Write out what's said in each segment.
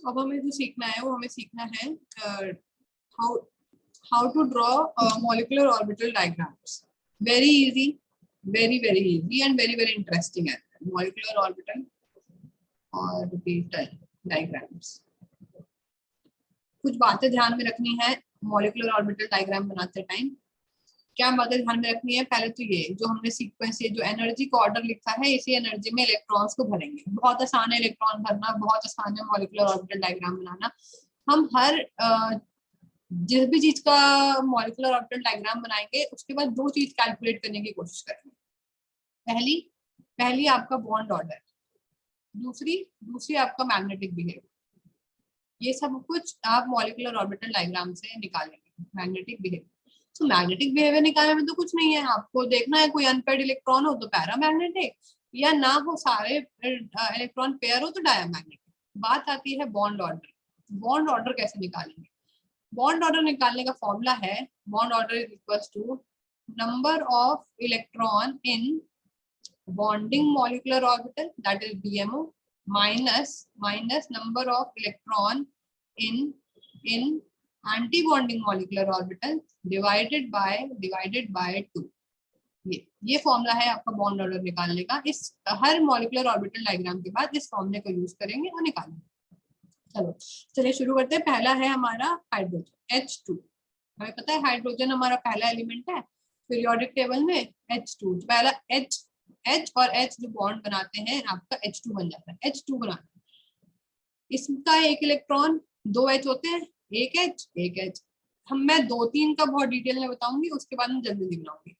अब हमें जो सीखना है वो हमें सीखना है how how to draw molecular orbital diagrams. Very easy, very easy and very interesting है molecular orbital diagrams. कुछ बातें ध्यान में रखनी है मॉलिक्यूलर ऑर्बिटल डायग्राम बनाते टाइम. क्या बातें ध्यान में रखनी है? पहले तो ये जो हमने सीक्वेंस, ये जो एनर्जी का ऑर्डर लिखा है, इसी एनर्जी में इलेक्ट्रॉन्स को भरेंगे. बहुत आसान है इलेक्ट्रॉन भरना, बहुत आसान है मॉलिक्यूलर ऑर्बिटल डायग्राम बनाना. हम हर जिस भी चीज का मॉलिक्यूलर ऑर्बिटल डायग्राम बनाएंगे उसके बाद दो चीज कैलकुलेट करने की कोशिश करेंगे. पहली आपका बॉन्ड ऑर्डर, दूसरी आपका मैग्नेटिक बिहेवियर. ये सब कुछ आप मॉलिक्यूलर ऑर्बिटल डायग्राम से निकालेंगे. मैग्नेटिक बिहेवियर, तो मैग्नेटिक बिहेवियर निकालने में तो कुछ नहीं है, आपको देखना है कोई अनपेयर्ड इलेक्ट्रॉन हो तो पैरामैग्नेटिक, या ना हो सारे इलेक्ट्रॉन पेयर हो तो डायमैग्नेटिक. बात आती है बॉन्ड ऑर्डर. बॉन्ड ऑर्डर कैसे निकालेंगे? बॉन्ड ऑर्डर निकालने का फॉर्मूला है bond order is equals to number of electron in bonding molecular orbital, that is BMO, minus number of electron in anti-bonding molecular orbital divided by 2. ये formula है आपका bond order निकालने का. इस हर molecular orbital diagram के बाद इस फॉर्मूले को यूज करेंगे और निकालेंगे. चलिए शुरू करते हैं. पहला है हमारा हाइड्रोजन H2. हमें पता है हाइड्रोजन हमारा पहला एलिमेंट है पीरियोडिक टेबल में. H2 पहला H और H जो बॉन्ड बनाते हैं आपका H2 बन जाता है. H2 बनाते हैं, इसका एक इलेक्ट्रॉन, दो H होते हैं, एक H. मैं 2-3 का बहुत डिटेल में बताऊंगी, उसके बाद मैं जल्दी बनाऊंगी.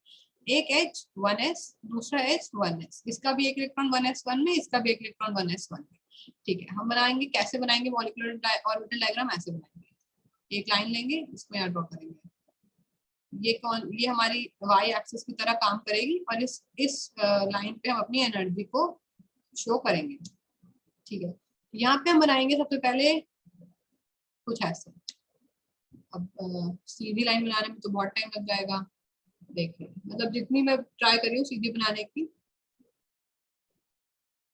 एक H 1s, दूसरा H 1s. इसका भी एक इलेक्ट्रॉन 1s1 में, इसका भी एक इलेक्ट्रॉन 1s1 में. ठीक है, हम बनाएंगे. कैसे बनाएंगे मॉलिक्यूलर ऑर्बिटल डायग्राम? ऐसे बनाएंगे. एक लाइन लेंगे, इसको यहाँ ड्रॉ करेंगे. ये हमारी वाई एक्सिस की तरह काम करेगी और इस लाइन पे हम अपनी एनर्जी को शो करेंगे. ठीक है, यहाँ पे हम बनाएंगे सबसे पहले कुछ ऐसे. अब सीधी लाइन बनाने में तो बहुत टाइम लग जाएगा. देखिए, मतलब जितनी मैं ट्राई कर रही हूँ सीधी बनाने की,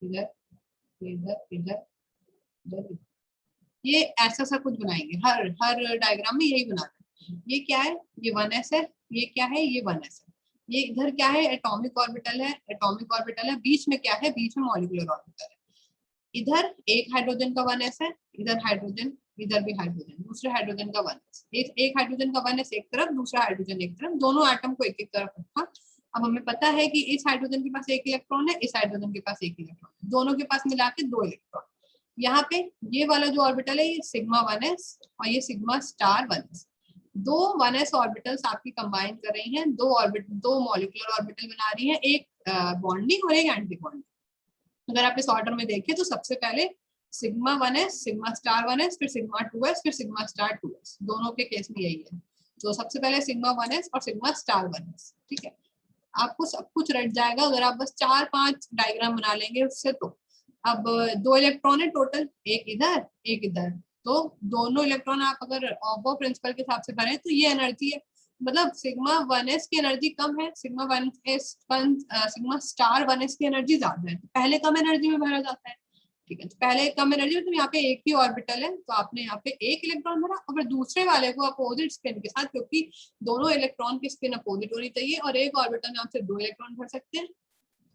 इधर इधर इधर इधर, ये ऐसा सा कुछ बनाएंगे. हर डायग्राम में यही बनाना है. ये क्या है? ये 1s है. ये क्या है? ये 1s है. ये इधर क्या है? एटॉमिक ऑर्बिटल है. एटॉमिक ऑर्बिटल है. बीच में क्या है? बीच में मॉलिक्यूलर ऑर्बिटल है. इधर एक हाइड्रोजन का 1s है, इधर हाइड्रोजन, इधर भी हाइड्रोजन, दूसरे हाइड्रोजन का 1s. एक हाइड्रोजन का 1s एक तरफ, दूसरा हाइड्रोजन एक तरफ, दोनों एटम को एक तरफ रखा. अब हमें पता है कि इस हाइड्रोजन के पास एक इलेक्ट्रॉन है, इस हाइड्रोजन के पास एक इलेक्ट्रॉन है, दोनों के पास मिला के 2 इलेक्ट्रॉन. यहाँ पे ये वाला जो ऑर्बिटल है ये सिग्मा 1s और ये सिग्मा स्टार 1s. दो 1s ऑर्बिटल्स आपकी कंबाइन कर रही हैं, दो मॉलिक्यूलर ऑर्बिटल बना रही हैं, एक बॉन्डिंग और एक एंटी बॉन्डिंग. अगर आप इस ऑर्डर में देखें तो सबसे पहले sigma 1s, sigma star 1s, फिर सिग्मा 2s, फिर सिग्मा स्टार 2s. दोनों के केस में यही है. तो सबसे पहले सिग्मा 1s और सिग्मा स्टार 1s. ठीक है, आपको सब कुछ रट जाएगा अगर आप बस 4-5 डायग्राम बना लेंगे उससे. तो अब 2 इलेक्ट्रॉन है टोटल, एक इधर एक इधर, तो दोनों इलेक्ट्रॉन आप अगर ऑबो प्रिंसिपल के हिसाब से भरें तो ये एनर्जी है. मतलब सिग्मा 1s की एनर्जी कम है, सिग्मा स्टार 1s की एनर्जी ज्यादा है. पहले कम एनर्जी में भरा जाता है. ठीक है, तो पहले कम एनर्जी में, तो यहाँ पे एक ही ऑर्बिटल है तो आपने यहाँ पे एक इलेक्ट्रॉन भरा और फिर दूसरे वाले को अपोजिट स्पिन के साथ, क्योंकि दोनों इलेक्ट्रॉन की स्पिन अपोजिट होनी चाहिए और एक ऑर्बिटल में आप सिर्फ 2 इलेक्ट्रॉन भर सकते हैं.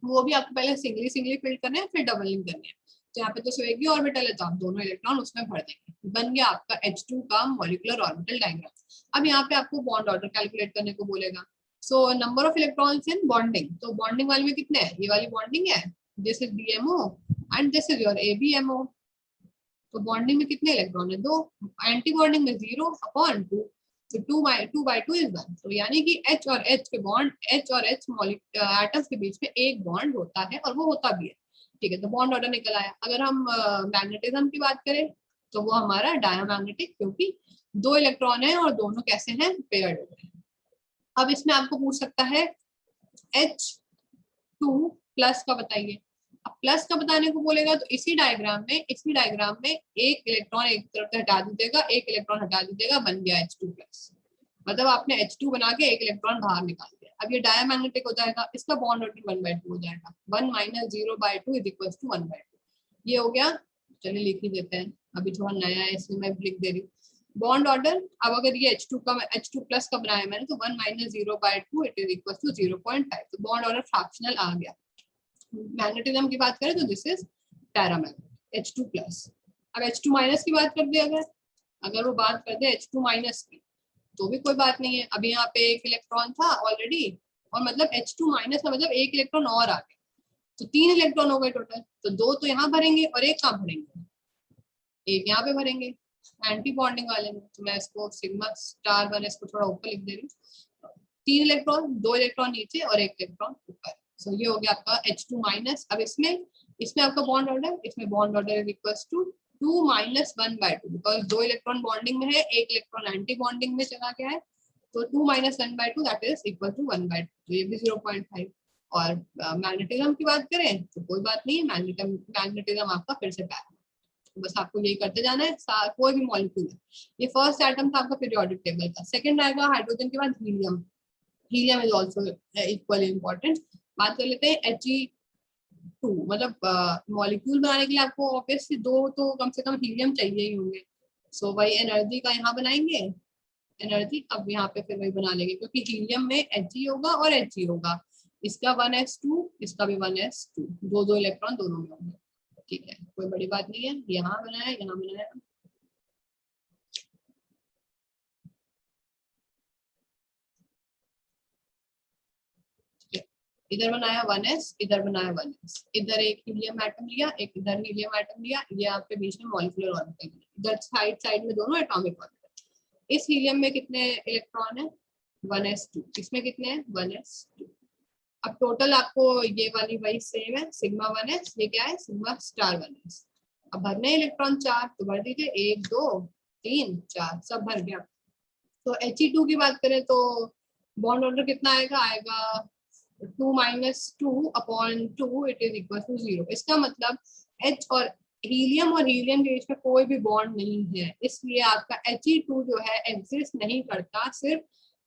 वो भी आपको पहले सिंगली फिल करने हैं, फिर डबलिंग करनी है. तो यहाँ पे तो सिर्फ एक ही ऑर्बिटल है तो आप दोनों इलेक्ट्रॉन उसमें भर देंगे. बन गया आपका H2 का मॉलिक्यूलर ऑर्बिटल डायग्राम. अब यहाँ पे आपको बॉन्ड ऑर्डर कैलकुलेट करने को बोलेगा. So number of electrons in bonding. तो बॉन्डिंग वाले में कितने हैं? ये वाली बॉन्डिंग है, this is BMO and this is your ABMO. तो बॉन्डिंग में कितने इलेक्ट्रॉन है? 2. एंटी बॉन्डिंग में 0/2. तो 2/2 इज 1. तो यानी कि H और H के बॉन्ड, H और H एटम्स के बीच में एक बॉन्ड होता है और वो होता भी है. ठीक है, तो बॉन्ड ऑर्डर निकल आया. अगर हम मैग्नेटिज्म की बात करें तो वो हमारा डायमैग्नेटिक, क्योंकि 2 इलेक्ट्रॉन है और दोनों कैसे हैं? पेयर्ड होते हैं. अब इसमें आपको पूछ सकता है H2 प्लस का बताइए. अब प्लस का बताने को बोलेगा तो इसी डायग्राम में एक इलेक्ट्रॉन एक तरफ से हटा दीजिएगा, एक इलेक्ट्रॉन हटा दीजिएगा, बन गया H2 प्लस. मतलब आपने H2 बना के एक इलेक्ट्रॉन बाहर निकाल दिया. अब ये डायमैग्नेटिक हो जाएगा, इसका बॉन्ड ऑर्डर 1/2 हो जाएगा. 1 - 0/2 = 1/2. ये हो गया चलिए लिख ही देते हैं, अभी थोड़ा नया है इसलिए मैं लिख दे रही हूँ। बॉन्ड ऑर्डर, अब अगर ये H2 का H2 प्लस का बनाया मैंने तो 1 minus 0/2 it is equal to 0.5, तो बॉन्ड ऑर्डर फ्रैक्शनल आ गया। मैग्नेटिज्म की बात करें तो this is paramagnet H2 plus. अब H2 माइनस की बात कर दे, अगर वो बात कर दे H2 माइनस की तो भी कोई बात नहीं है। अभी यहाँ पे एक इलेक्ट्रॉन था ऑलरेडी, और मतलब H2 माइनस का मतलब एक इलेक्ट्रॉन और आ गया, तो 3 इलेक्ट्रॉन हो गए टोटल, तो 2 तो यहाँ भरेंगे और एक कहाँ भरेंगे, एक यहाँ पे भरेंगे एंटी बॉन्डिंग वाले में। तो मैं इसको सिग्मा स्टार वन इसको थोड़ा ऊपर लिख दे रही हूँ। 3 इलेक्ट्रॉन, 2 इलेक्ट्रॉन नीचे और एक इलेक्ट्रॉन ऊपर। सो ये हो गया आपका H2 माइनस। अब इसमें आपका बॉन्ड ऑर्डर, इसमें bond order is equal to 2 minus 1/2, because 2 electron bonding में है, एक इलेक्ट्रॉन एंटी बॉन्डिंग में चला गया है, तो 2 minus 1/2 that is equal to 1/2, तो ये भी 0.5। और मैग्नेटिज्म की बात करें तो कोई बात नहीं है, मैग्नेटिज्म आपका फिर से पैरा, बस आपको यही करते जाना है। कोई भी मॉलिक्यूल है, ये फर्स्ट एटम था आपका पीरियोडिक टेबल का, सेकंड आएगा हाइड्रोजन के बाद helium, helium is also equally important. बात कर लेते हैं He2, मतलब मॉलिक्यूल बनाने के लिए आपको ऑब्वियसली 2 तो कम से कम हीलियम चाहिए ही होंगे। सो वही एनर्जी का यहाँ बनाएंगे, एनर्जी अब यहाँ पे फिर वही बना लेंगे, क्योंकि हीलियम में He होगा और He होगा, इसका 1s2 इसका भी 1s2, दो इलेक्ट्रॉन दोनों में होंगे। ठीक है, कोई बड़ी बात नहीं है, यहाँ बनाया यहाँ बनाया। इधर बनाया 1s, इधर बनाया 1s, इधर एक हीलियम एटम लिया, एक इधर हीलियम एटम लिया, ये आपके बीच में मॉलिक्यूलर ऑर्बिटल, इधर साइड साइड में दोनों एटॉमिक ऑर्बिटल। इस हीलियम में कितने इलेक्ट्रॉन है 1s2, इसमें कितने हैं 1s2। अब टोटल आपको ये वाली वही सेम है, सिग्मा 1s, ये क्या है सिग्मा स्टार 1s। अब भरने इलेक्ट्रॉन 4 तो भर दीजिए, 1 2 3 4 सब भर गया। तो He2 की बात करें तो बॉन्ड ऑर्डर कितना आएगा, आएगा 2 minus 2/2 it is equal to 0। इसका मतलब H और हीलियम के बीच में कोई भी बॉन्ड नहीं है, इसलिए आपका He2 जो है एग्जिस्ट नहीं करता, सिर्फ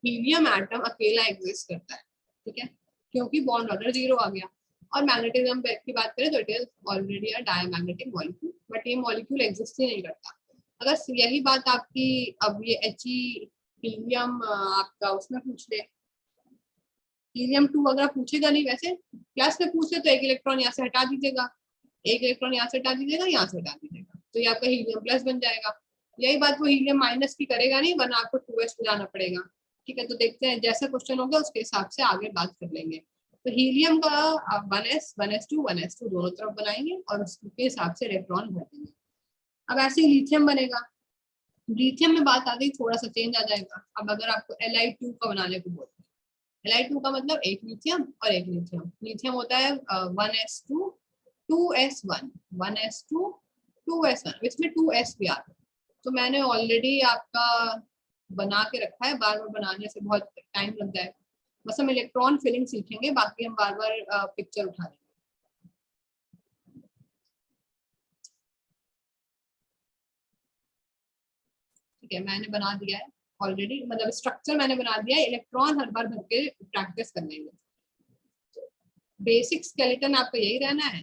हीलियम एटम अकेला एग्जिस्ट करता है। ठीक है, क्योंकि बॉन्ड ऑर्डर 0 आ गया। और मैग्नेटिज्म की बात करें तो it is already a diamagnetic molecule, but ये मॉलिक्यूल एग्जिस्ट ही नहीं करता। अगर यही बात आपकी अब ये हीलियम आपका उसमें पूछ ले, हीलियम-2 अगर पूछेगा नहीं, वैसे प्लस में पूछे तो एक इलेक्ट्रॉन यहाँ से हटा दीजिएगा, एक इलेक्ट्रॉन यहाँ से हटा दीजिएगा, यहाँ से हटा दीजिएगा, तो ये आपका हीलियम प्लस बन जाएगा। यही बात वो हीलियम माइनस की करेगा नहीं, वरना आपको 2s पे जाना पड़ेगा। ठीक है, तो देखते हैं जैसा क्वेश्चन होगा उसके हिसाब से आगे बात कर लेंगे। तो हीलियम का 1s 1s2 दोनों तरफ बनाएंगे और उसके हिसाब से इलेक्ट्रॉन भर देंगे। अब ऐसे ही लिथियम बनेगा। लिथियम में बात आ गई, थोड़ा सा चेंज आ जाएगा। अब अगर आपको Li2 का बनाने को बोलते हैं, Li2 का मतलब एक लिथियम और एक लिथियम, लिथियम होता है 1s2 2s1 1s2 2s1, इसमें 2s भी आता है। तो मैंने ऑलरेडी आपका बना के रखा है, बार बार बनाने से बहुत टाइम लग जाएगा, बस हम इलेक्ट्रॉन फिलिंग सीखेंगे, बाकी हम बार बार पिक्चर उठा लेंगे। ठीक है, मैंने बना दिया है ऑलरेडी, मतलब स्ट्रक्चर मैंने बना दिया है, इलेक्ट्रॉन हर बार भर के प्रैक्टिस कर लेंगे। बेसिक स्केलेटन आपका यही रहना है।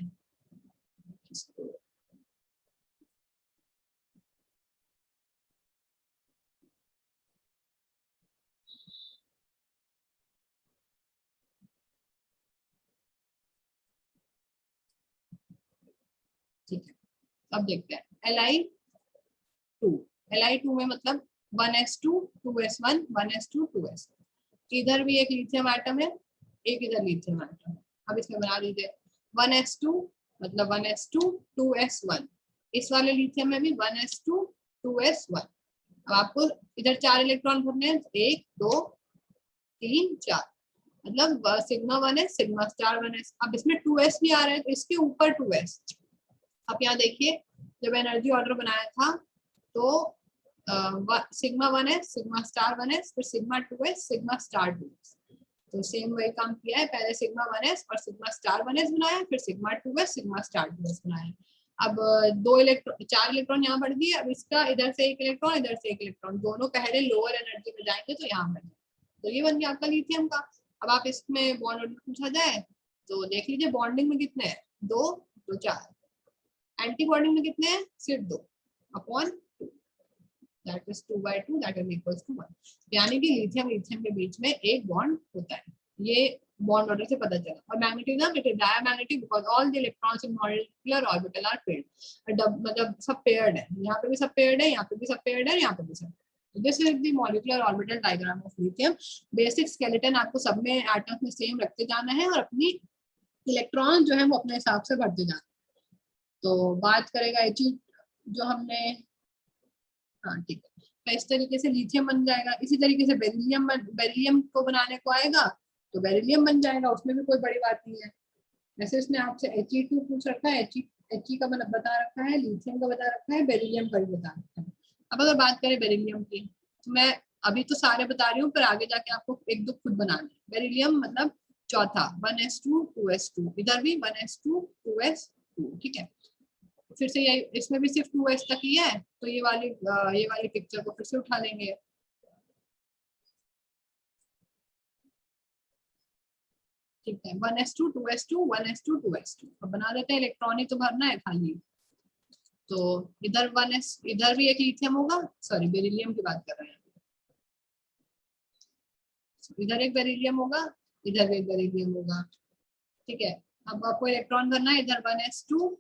ठीक है, अब देखते हैं Li2 में मतलब 1s2 2s1 1s2 2s, इधर भी एक लिथियम एटम है, एक इधर लिथियम एटम है। अब इसमें बना दीजिए 1s2 मतलब 1s2 2s1, इस वाले लिथियम में भी 1s2 2s1। अब आपको इधर 4 इलेक्ट्रॉन भरने हैं, 1 2 3 4, मतलब sigma 1s sigma star 1s। अब इसमें 2s भी आ रहा है तो इसके ऊपर 2s। अब यहाँ देखिए, जब एनर्जी ऑर्डर बनाया था तो sigma 1s sigma star 1s फिर sigma 2s sigma star 2s, तो सेम वही काम किया है, पहले सिग्मा 1s और सिग्मा स्टार 1s बनाया, फिर sigma 2s sigma star 2s बनाया। अब 4 इलेक्ट्रॉन यहाँ बढ़ गई। अब इसका इधर से एक इलेक्ट्रॉन इधर से एक इलेक्ट्रॉन, दोनों पहले लोअर एनर्जी में जाएंगे तो यहाँ बढ़ जाए, तो ये बन गया आपका लिथियम का। अब आप इसमें बॉन्ड ऑर्डर पूछा जाए तो देख लीजिए, बॉन्डिंग में कितने हैं 2 तो 4, एंटी बॉन्डिंग में कितने हैं, सिर्फ 2 upon 2, that is 2/2, that is equals to 1। यानी कि लिथियम लिथियम के बीच में एक बॉन्ड होता है, ये बॉन्ड ऑर्डर से पता चला। और magnetism it is diamagnetic because all the electrons in molecular orbital are paired, मतलब सब पेयर्ड है, यहाँ पे भी सब पेयर्ड है, यहाँ पे भी सब पेयर्ड है, यहाँ पे भी सब। This is the molecular orbital diagram of lithium. Basic skeleton आपको सब में एटम्स में सेम रखते जाना है और अपनी इलेक्ट्रॉन जो है वो अपने हिसाब से भरते जाना। तो बात करेगा He जो हमने, हाँ ठीक है, तो इस तरीके से लिथियम बन जाएगा। इसी तरीके से बेरिलियम को बनाने को आएगा तो बेरिलियम बन जाएगा, उसमें भी कोई बड़ी बात नहीं है। वैसे इसने आपसे He2 पूछ रखा है, He का मतलब बता रखा है, लिथियम का बता रखा है, बेरिलियम का भी बता रखा है। अब अगर बात करें बेरिलियम की, तो मैं अभी तो सारे बता रही हूँ, पर आगे जाके आपको एक दो खुद बनाने। बेरिलियम मतलब चौथा 1s2 2s2, इधर भी 1s2 2s2, ठीक है। फिर से ये इसमें भी सिर्फ 2s तक ही है, तो ये वाली पिक्चर को फिर से उठा लेंगे। ठीक है, 1s2 2s2 1s2 2s2, अब बना देते हैं। इलेक्ट्रॉन ही तो भरना है खाली। तो इधर 1s, इधर भी एक लिथियम होगा, सॉरी बेरिलियम की बात कर रहे हैं, इधर एक बेरिलियम होगा, इधर भी एक बेरिलियम होगा, ठीक है। अब आपको इलेक्ट्रॉन भरना है, इधर 1s2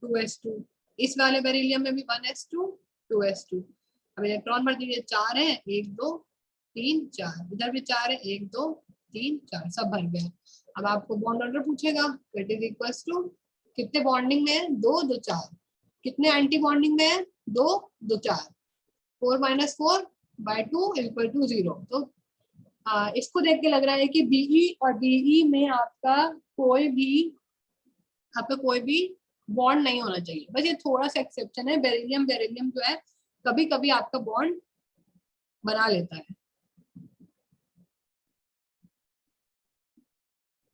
2s2, इस वाले बेरिलियम में भी 1s2 2s2। अब इलेक्ट्रॉन भर दीजिए, 4 है, 1 2 3 4, इधर भी 4 है, 1 2 3 4, सब भर गया। अब आपको बॉन्ड ऑर्डर पूछेगा, इट इज इक्वल्स टू कितने बॉन्डिंग में है, 2 2 4, कितने एंटी बॉन्डिंग में है, 2 2 4, 4 - 4/2 इक्वल टू 0। तो इसको देख के लग रहा है कि बीई और डीई में आपका कोई भी बॉन्ड नहीं होना चाहिए। बस ये थोड़ा सा एक्सेप्शन है, बेरिलियम जो है कभी कभी आपका बॉन्ड बना लेता है।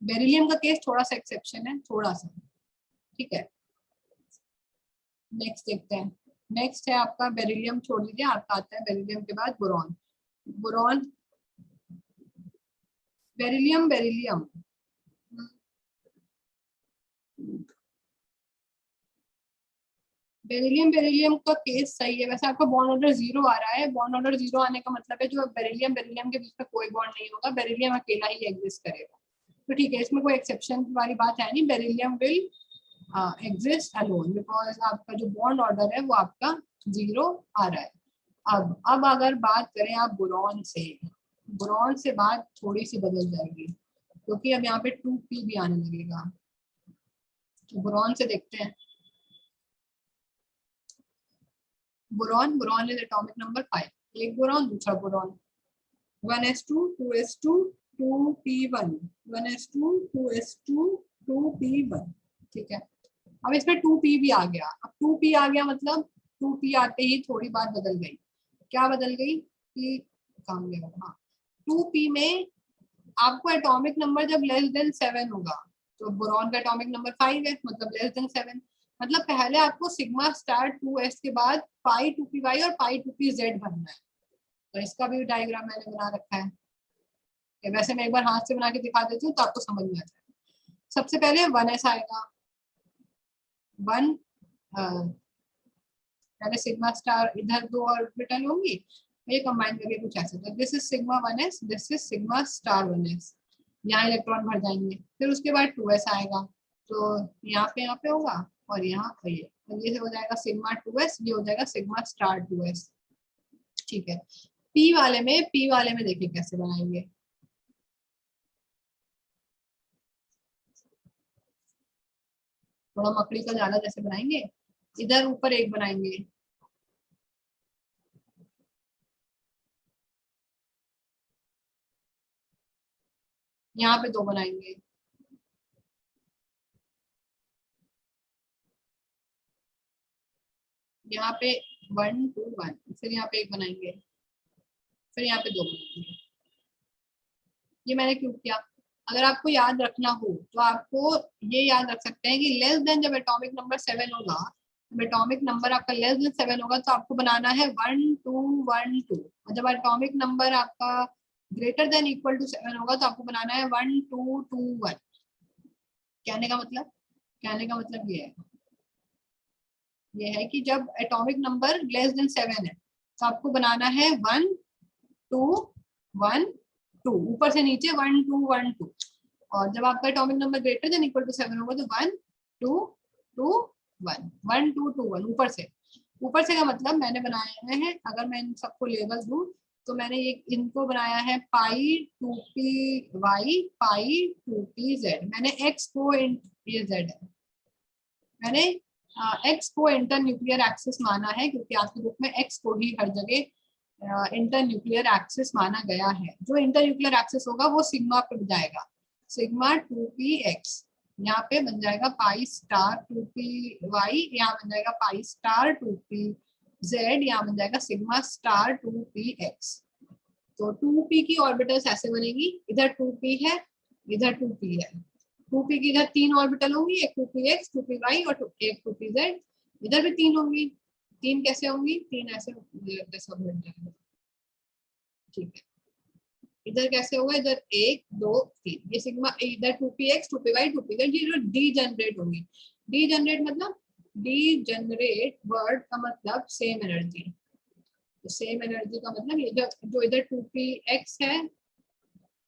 बेरिलियम का केस थोड़ा सा एक्सेप्शन है, थोड़ा सा, ठीक है। नेक्स्ट देखते हैं। नेक्स्ट है आपका बेरिलियम, छोड़ दीजिए, आपका आता है बेरिलियम के बाद बोरॉन। बोरॉन बेरिलियम बेरिलियम का केस सही है। वैसे आपका बॉन्ड ऑर्डर 0 आ रहा है, बॉन्ड ऑर्डर 0 आने का मतलब है जो बेरिलियम के बीच में कोई बॉन्ड नहीं होगा, बेरिलियम अकेला ही एग्जिस्ट करेगा। तो ठीक है, इसमें कोई एक्सेप्शन वाली बात है नहीं, beryllium will exist alone because आपका जो बॉन्ड ऑर्डर है वो आपका 0 आ रहा है। अब अगर बात करें आप बोरॉन से बात थोड़ी सी बदल जाएगी, क्योंकि अब यहाँ पे 2p भी आने लगेगा। तो बोरॉन से देखते हैं। बोरॉन इज एटॉमिक नंबर 5, एक बोरॉन दूसरा boron, 1s2 2s2 2p1, 1s2 2s2 2p1, ठीक है। अब इसमें 2p भी आ गया। अब 2p आ गया मतलब 2p आते ही थोड़ी बात बदल गई। क्या बदल गई कि काम गया, हाँ 2p में आपको एटॉमिक नंबर जब लेस देन 7 होगा, तो बोरॉन का एटॉमिक नंबर 5 है, मतलब लेस देन 7, मतलब पहले आपको सिग्मा स्टार 2s के बाद पाई 2py और पाई 2pz भरना है। तो इसका भी डायग्राम मैंने बना रखा है, वैसे मैं एक बार हाथ से बना के दिखा देती हूँ तो आपको समझ में आ जाएगा। सबसे पहले 1s आएगा, 1 पहले सिग्मा स्टार, इधर 2 ऑर्बिटल होंगी, ये कंबाइन करके कुछ ऐसा, तो this is sigma 1s, this is sigma star 1s, यहाँ इलेक्ट्रॉन भर जाएंगे। फिर उसके बाद 2s आएगा, तो यहाँ पे होगा, और यहाँ पे ये हो जाएगा सिग्मा 2s, ये हो जाएगा सिग्मा स्टार 2s, ठीक है। पी वाले में देखिए कैसे बनाएंगे। थोड़ा मकड़ी का जाला जैसे बनाएंगे, इधर ऊपर एक बनाएंगे, यहाँ पे 2 बनाएंगे, यहाँ पे 1 2 1, फिर यहाँ पे एक बनाएंगे, फिर यहाँ पे 2 बनाएंगे। ये मैंने क्यों किया, अगर आपको याद रखना हो तो आपको ये याद रख सकते हैं कि लेस देन जब एटॉमिक नंबर 7 होगा, जब एटॉमिक नंबर आपका लेस देन 7 होगा तो आपको बनाना है 1 2 1 2, और जब एटॉमिक नंबर आपका ग्रेटर देन इक्वल टू 7 होगा तो आपको बनाना है 1 2 2 1। कहने का मतलब ये है ये है कि जब एटॉमिक नंबर लेस देन 7 है तो आपको बनाना है 1 2 1 2, ऊपर से नीचे 1 2 1 2, और जब आपका atomic number greater than equal to 7 होगा तो 1 2 2 1 1 2 2 1 ऊपर से। ऊपर से का मतलब मैंने बनाया है, अगर मैं इन सबको लेबल दूं तो मैंने ये इनको बनाया है पाई 2p y पाई 2p z। मैंने x को ये z है, मैंने x को इंटर न्यूक्लियर एक्सिस माना है क्योंकि आपके बुक में x को ही हर जगह इंटर न्यूक्लियर एक्सिस माना गया है। जो इंटर न्यूक्लियर एक्सिस होगा वो सिग्मा पे जाएगा, सिग्मा 2px, यहाँ पे बन जाएगा पाई स्टार 2py, यहाँ बन जाएगा पाई स्टार 2pz, यहाँ बन जाएगा सिग्मा स्टार 2px। तो 2p की ऑर्बिटल्स ऐसे बनेगी, इधर 2p है इधर 2p है, 2p की इधर 3 ऑर्बिटल होंगी, एक 2px 2py और एक 2pz, इधर भी 3 होंगी। 3 कैसे होंगी, 3 ऐसे ठीक है। इधर कैसे होगा, इधर 1 2 3, ये सिग्मा इधर 2px 2py 2pz, ये जो डी जनरेट होंगी। डी जनरेट मतलब, डी जनरेट वर्ड का मतलब सेम एनर्जी, तो सेम एनर्जी का मतलब ये जो इधर 2px है,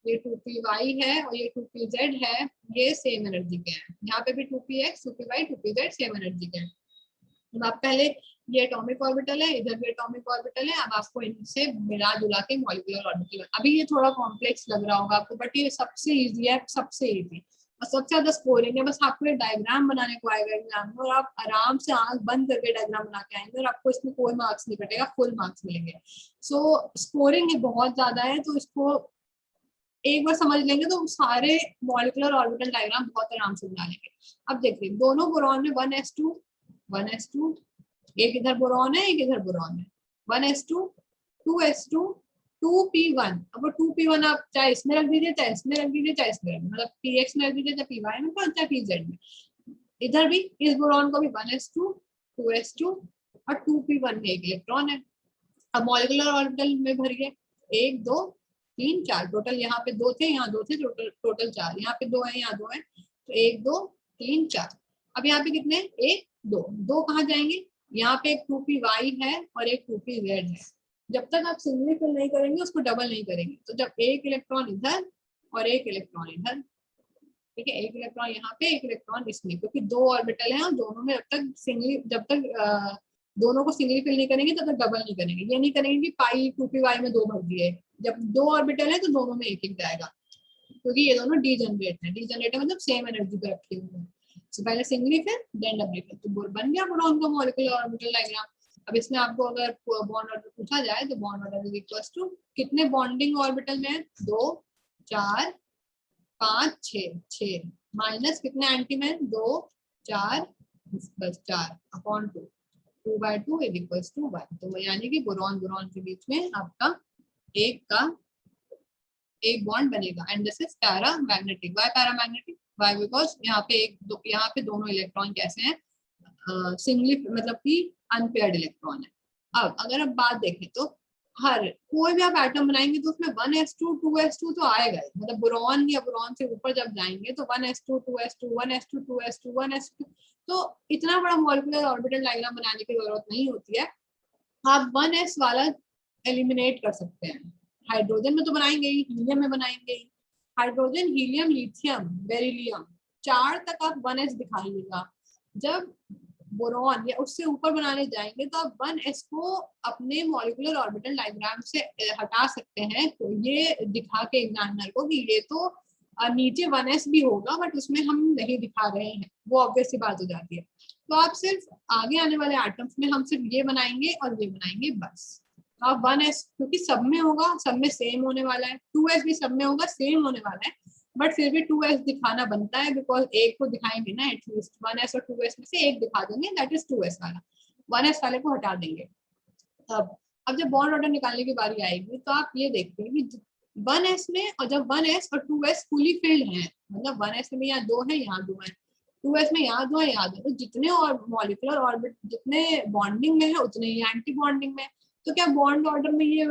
ये 2py है और ये 2pz है, ये सेम एनर्जी के हैं। यहाँ पे भी 2px 2py 2pz same energy के हैं। अब आप पहले ये एटॉमिक ऑर्बिटल है, इधर भी एटॉमिक ऑर्बिटल है, अब आपको इनसे मिला जुला के मॉलिक्यूलर ऑर्बिटल। अभी ये थोड़ा कॉम्प्लेक्स लग रहा होगा आपको, बट ये सबसे इजी है, सबसे इजी और सबसे ज्यादा स्कोरिंग है। बस आपको एक डायग्राम बनाने को आएगा एग्जाम में और आप आराम से आंख बंद करके डायग्राम बना के आएंगे और आपको इसमें कोई मार्क्स नहीं कटेगा, फुल मार्क्स मिलेंगे। सो स्कोरिंग है बहुत ज्यादा है, तो इसको एक बार समझ लेंगे तो सारे मॉलिक्यूलर ऑर्बिटल डायग्राम बहुत आराम से बना लेंगे। अब देखिए दोनों बोरॉन में 1s2 एक इधर बोरॉन है एक इधर बोरॉन है, 1s2 2s2 2p1। अब वो 2p1 आप चाहे इसमें रख दीजिए चाहे इसमें रख दीजिए चाहे इसमें, मतलब px में रख दीजिए चाहे py में चाहे pz में। इधर भी इस बोरॉन को भी 1s2 2s2 और 2p1 में एक इलेक्ट्रॉन है। अब मॉलिक्यूलर ऑर्बिटल में भरिए 1 2 3 4, टोटल यहाँ पे 2 थे यहाँ 2 थे, टोटल 4, यहाँ पे 2 है यहाँ 2 है, तो 1 2 3 4। अब यहाँ पे कितने 1 2 2 कहाँ जाएंगे, यहाँ पे एक 2py है और एक 2pz है। जब तक आप सिंगली फिल नहीं करेंगे उसको डबल नहीं करेंगे, तो जब एक इलेक्ट्रॉन इधर और एक इलेक्ट्रॉन इधर, ठीक है, एक इलेक्ट्रॉन यहाँ पे एक इलेक्ट्रॉन इसमें, क्योंकि 2 ऑर्बिटल है और दोनों में जब तक दोनों को सिंगली फिल नहीं करेंगे तब तक डबल नहीं करेंगे। ये नहीं करेंगे कि पाई 2py में 2 भर दिए, जब 2 ऑर्बिटल है तो दोनों में एक जाएगा, क्योंकि ये दोनों डीजनरेट है। डीजनरेट मतलब सेम एनर्जी पे रखे हुए हैं। तो पहले सिंगली फिल देन डबली फिल, तो बन गया बोरॉन का मॉलिक्यूलर ऑर्बिटल डायग्राम। अब इसमें आपको अगर बॉन्ड ऑर्डर पूछा जाए तो bond order is equal to कितने बॉन्डिंग ऑर्बिटल में है, 2 4 5 6 माइनस कितने एंटी में 2 4 बस 4 अपॉन 2 2/2 इज इक्वल टू 1। तो यानी कि बोरॉन बोरॉन के बीच में आपका एक बॉन्ड बनेगा and this is paramagnetic. Why paramagnetic, why because यहाँ पे दोनों इलेक्ट्रॉन कैसे हैं, सिंगली मतलब कि अनपेयर्ड इलेक्ट्रॉन है। अब अगर आप बात देखें तो हर कोई भी आप एटम बनाएंगे तो उसमें 1s2 2s2 तो आएगा ही, मतलब बोरॉन या बोरॉन से ऊपर जब जाएंगे तो 1s2 2s2 1s2 2s2 1s2, तो इतना बड़ा मॉलिक्यूलर ऑर्बिटल डायग्राम बनाने की जरूरत नहीं होती है। आप 1s वाला एलिमिनेट कर सकते हैं। हाइड्रोजन में तो बनाएंगे ही, हीलियम में बनाएंगे ही, हाइड्रोजन हीलियम लिथियम बेरिलियम 4 तक आप 1s दिखाइएगा। जब बोरॉन या उससे ऊपर बनाने जाएंगे तो आप 1s को अपने मॉलिक्यूलर ऑर्बिटल डायग्राम से हटा सकते हैं, तो ये दिखा के एग्जामिनर को कि ये तो नीचे 1s भी होगा बट उसमें हम नहीं दिखा रहे हैं, वो ऑब्वियस सी बात हो जाती है। तो आप सिर्फ आगे आने वाले एटम्स में हम सिर्फ ये बनाएंगे और ये बनाएंगे बस। अब 1s क्योंकि सब में होगा, सब में सेम होने वाला है, 2s भी सब में होगा सेम होने वाला है, बट फिर भी 2s दिखाना बनता है बिकॉज एक को दिखाएंगे ना, एटलीस्ट 1s और 2s में से एक दिखा देंगे, दैट इज 2s वाला, 1s वाले को हटा देंगे। अब जब बॉन्ड ऑर्डर निकालने की बारी आएगी तो आप ये देखते हैं कि 1s में और जब 1s और 2s फुली फिल्ड हैं, मतलब 1s में यहाँ 2 है यहाँ 2 है, 2s में यहाँ 2 है यहाँ 2, तो जितने और मॉलिक्यूलर ऑर्बिट जितने बॉन्डिंग में है उतने ही एंटी बॉन्डिंग में, तो क्या बॉन्ड ऑर्डर में ये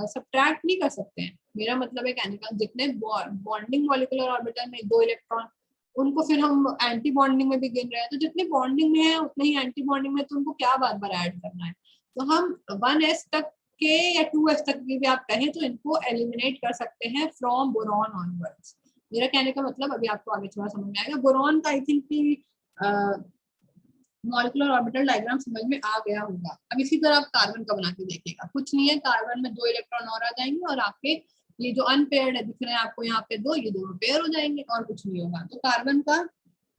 सब्ट्रैक्ट नहीं कर सकते हैं? मेरा मतलब है कहने का जितने बॉन्डिंग मॉलिक्यूलर ऑर्बिटल में 2 इलेक्ट्रॉन उनको फिर हम एंटी बॉन्डिंग में भी गिन रहे हैं, तो जितने बॉन्डिंग में है उतने ही एंटी बॉन्डिंग में, तो उनको क्या बार बार ऐड करना है। तो हम 1s तक के या 2s तक की भी आप कहें तो इनको एलिमिनेट कर सकते हैं फ्रॉम बोरॉन ऑनवर्ड्स। मेरा कहने का मतलब अभी आपको आगे थोड़ा समझ में आएगा। बोरॉन का आई थिंक कि मॉलिक्यूलर ऑर्बिटल डायग्राम समझ में आ गया होगा। अब इसी तरह आप कार्बन का बना के देखिएगा, कुछ नहीं है, कार्बन में 2 इलेक्ट्रॉन और आ जाएंगे और आपके ये जो अनपेयर्ड है दिख रहे हैं आपको यहाँ पे 2, ये दोनों पेयर हो जाएंगे और कुछ नहीं होगा। तो कार्बन का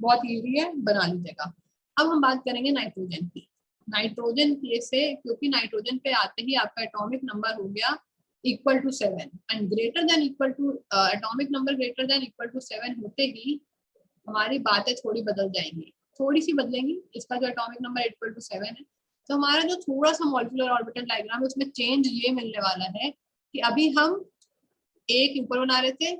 बहुत इजी है, बना लीजिएगा। अब हम बात करेंगे नाइट्रोजन की। नाइट्रोजन के से, क्योंकि नाइट्रोजन पे आते ही आपका एटॉमिक नंबर हो गया equal to 7 and greater than equal to, atomic number greater than equal to 7 होते ही हमारी बातें थोड़ी बदल जाएंगी, थोड़ी सी बदलेंगी। इसका जो एटॉमिक नंबर इक्वल टू 7 है, तो हमारा जो थोड़ा सा मॉलिक्यूलर ऑर्बिटल डायग्राम है उसमें चेंज ये मिलने वाला है कि अभी हम एक ऊपर बना रहे थे,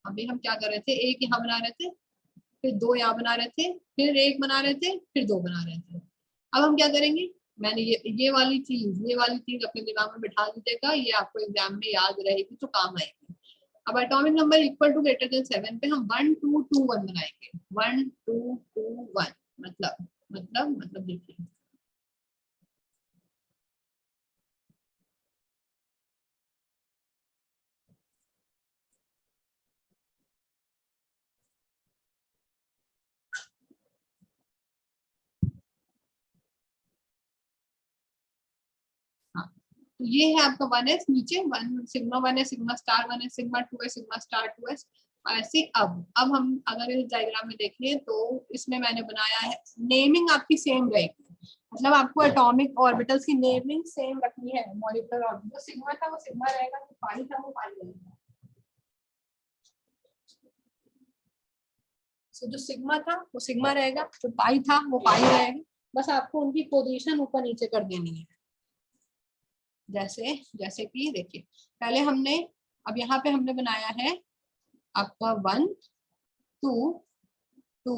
अभी हम क्या कर रहे थे, एक यहाँ बना रहे थे, फिर 2 यहाँ बना रहे थे, फिर 1 बना रहे थे, फिर 2 बना रहे थे। अब हम क्या करेंगे, मैंने ये वाली चीज अपने दिमाग में बिठा दीजिएगा, ये आपको एग्जाम में याद रहेगी तो काम आएगी। अब atomic number equal to greater than 7 पे हम 1 2 2 1 बनाएंगे। 1 2 2 1 मतलब देखिए, हाँ, तो ये है आपका 1s, नीचे 1 सिग्मा 1 है, सिग्मा स्टार 1 है, सिग्मा 2 है, सिग्मा स्टार 2s। ऐसे अब हम अगर इस डायग्राम में देखें तो इसमें मैंने बनाया है, नेमिंग आपकी सेम रहेगी, मतलब आपको एटॉमिक ऑर्बिटल्स की नेमिंग सेम रखनी है। मॉलिक्यूलर ऑर्बिटल जो सिग्मा था वो सिग्मा रहेगा, जो पाई था वो पाई रहेगा। तो जो सिग्मा था वो सिग्मा रहेगा, जो पाई था वो पाई रहेगा। बस आपको उनकी पोजीशन ऊपर नीचे कर देनी है। जैसे जैसे कि देखिए, पहले हमने, अब यहाँ पे हमने बनाया है आपका 1 2 2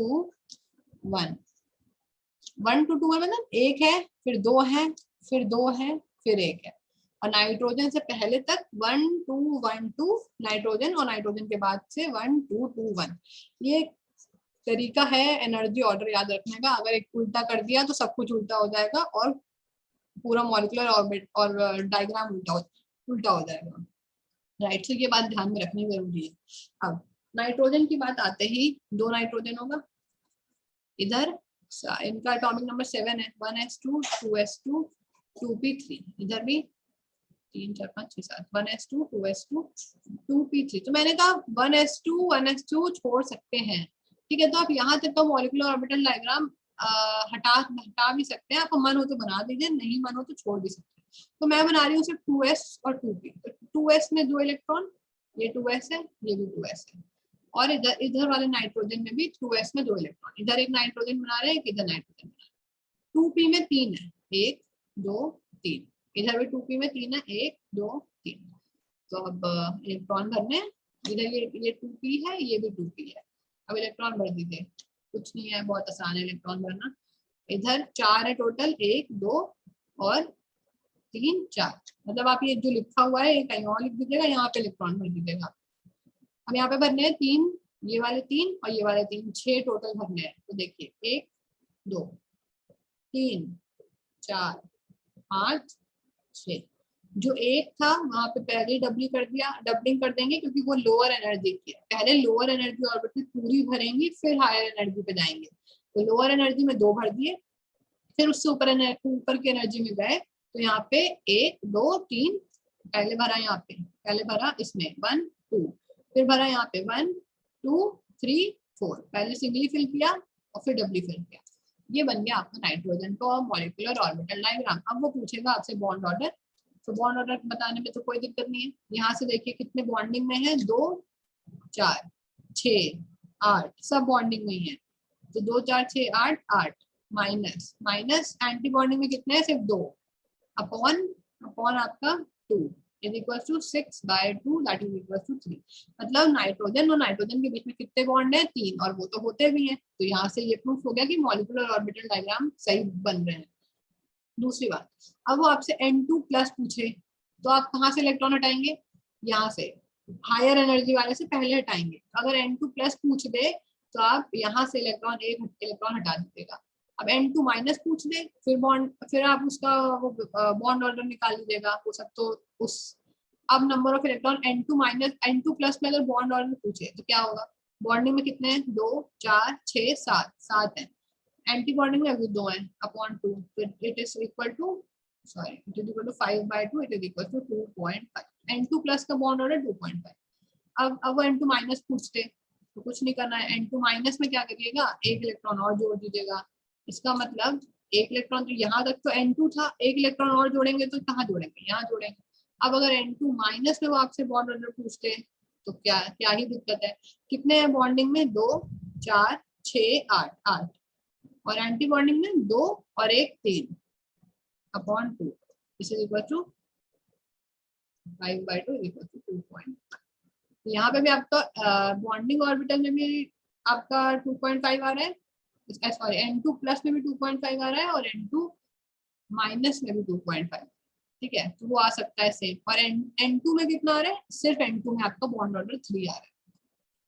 1, 1 2 2 है, मतलब एक है, फिर 2 है, फिर 2 है, फिर एक है। और नाइट्रोजन से पहले तक 1 2 1 2 नाइट्रोजन, और नाइट्रोजन के बाद से 1 2 2 1। ये तरीका है एनर्जी ऑर्डर याद रखने का। अगर एक उल्टा कर दिया तो सब कुछ उल्टा हो जाएगा और पूरा मॉलिक्यूलर ऑर्बिट और डायग्राम उल्टा हो जाएगा। राइट, तो ये बात ध्यान में रखनी जरूरी है। अब नाइट्रोजन की बात आते ही 2 नाइट्रोजन होगा इधर, इनका एटॉमिक नंबर 7 है, 1s2 2s2 2p3, इधर भी 3 4 5 6 7, 1s2 2s2 2p3। तो मैंने कहा 1s2 1s2 छोड़ सकते हैं, ठीक है। तो आप यहाँ तक तो मॉलिक्यूलर ऑर्बिटल डायग्राम हटा भी सकते हैं, आपको मन हो तो बना दीजिए, नहीं मन हो तो छोड़ भी सकते हैं। तो मैं बना रही हूँ सिर्फ 2s और 2p। तो 2s में 2 इलेक्ट्रॉन, ये 2s है, ये भी 2s है, और इधर इधर वाले नाइट्रोजन में भी 2s में 2 इलेक्ट्रॉन, इधर एक नाइट्रोजन बना रहे हैं, इधर नाइट्रोजन बना रहे हैं। 2p में 3 है, 1 2 3, इधर भी 2p में 3 है, 1 2 3। तो अब इलेक्ट्रॉन भरने हैं, इधर ये 2p है, ये भी 2p है। अब इलेक्ट्रॉन भर दीजिए, कुछ नहीं है, बहुत आसान है इलेक्ट्रॉन भरना। इधर 4 है टोटल, 1 2 और 3 4, मतलब आप ये जो लिखा हुआ है ये कहीं और लिख दीजिएगा, यहाँ पे इलेक्ट्रॉन भर दीजिएगा। अब यहाँ पे भरने हैं 3, ये वाले 3 और ये वाले 3, 6 टोटल भरने हैं। तो देखिए 1 2 3 4 5 6, जो एक था वहां पे पहले डबलिंग कर दिया, डबलिंग कर देंगे क्योंकि वो लोअर एनर्जी की है। पहले लोअर एनर्जी ऑर्बिटल पूरी भरेंगी, फिर हायर एनर्जी पे जाएंगे। तो लोअर एनर्जी में 2 भर दिए, फिर उससे ऊपर की एनर्जी में गए, तो यहाँ पे 1 2 3 पहले भरा, यहाँ पे पहले भरा इसमें 1 2, फिर भरा यहाँ पे 1 2 3 4, पहले सिंगली फिल किया और फिर डबली फिल किया। ये बन गया आपका नाइट्रोजन का मॉलिक्यूलर ऑर्बिटल डायग्राम। अब वो पूछेगा आपसे बॉन्ड ऑर्डर, तो बॉन्ड ऑर्डर बताने में तो कोई दिक्कत नहीं है। यहाँ से देखिए कितने बॉन्डिंग में है, 2 4 6 8, सब बॉन्डिंग में ही है। तो 2 4 6 8 8, माइनस माइनस एंटी बॉन्डिंग में कितने हैं, सिर्फ 2, अपॉन अपॉन आपका 2 is equal to 6/2 that is equal to 3। मतलब नाइट्रोजन और नाइट्रोजन के बीच में कितने बॉन्ड है, 3, और वो तो होते भी हैं। तो यहाँ से ये प्रूफ हो गया कि मॉलिक्यूलर ऑर्बिटल डायग्राम सही बन रहे हैं। दूसरी बात, अब वो आपसे N2 प्लस पूछे तो आप कहाँ से इलेक्ट्रॉन हटाएंगे, यहाँ से हायर एनर्जी वाले से पहले हटाएंगे। अगर N2+ पूछ दे तो आप यहाँ से एक इलेक्ट्रॉन हटा दीजिएगा। अब N2- पूछ दे, फिर आप उसका वो बॉन्ड ऑर्डर निकाल लीजिएगा वो सब तो उस। अब नंबर ऑफ इलेक्ट्रॉन N2+ में अगर बॉन्ड ऑर्डर पूछे तो क्या होगा? बॉन्डिंग में कितने हैं? 2 4 6 7 7 है। एंटी बॉन्डिंग में अभी 2 है upon 2, it is equal to 5/2, it is equal to 2.5। N2+ का बॉन्ड ऑर्डर 2.5। अब N2- पूछते तो कुछ नहीं करना है। N2- में क्या करिएगा, एक इलेक्ट्रॉन और जोड़ दीजिएगा। इसका मतलब एक इलेक्ट्रॉन, तो यहाँ तक तो N2 था, एक इलेक्ट्रॉन और जोड़ेंगे तो कहाँ जोड़ेंगे? यहाँ जोड़ेंगे। अब अगर N2- में वो आपसे बॉन्ड ऑर्डर पूछते तो क्या क्या ही दिक्कत है? कितने हैं बॉन्डिंग में? 2 4 6 8 8, और एंटी बॉन्डिंग में 2 और 1 3 upon 2, is equal to 5/2 equal to 2.5। यहाँ पे भी आपका बॉन्डिंग ऑर्बिटल में भी आपका 2.5 आ रहा है, सॉरी N2+ में भी 2.5 आ रहा है, और N2- में भी 2.5। ठीक है, तो वो आ सकता है सेम। और N2 में कितना आ रहा है? सिर्फ N2 में आपका बॉन्ड ऑर्डर 3 आ रहा है।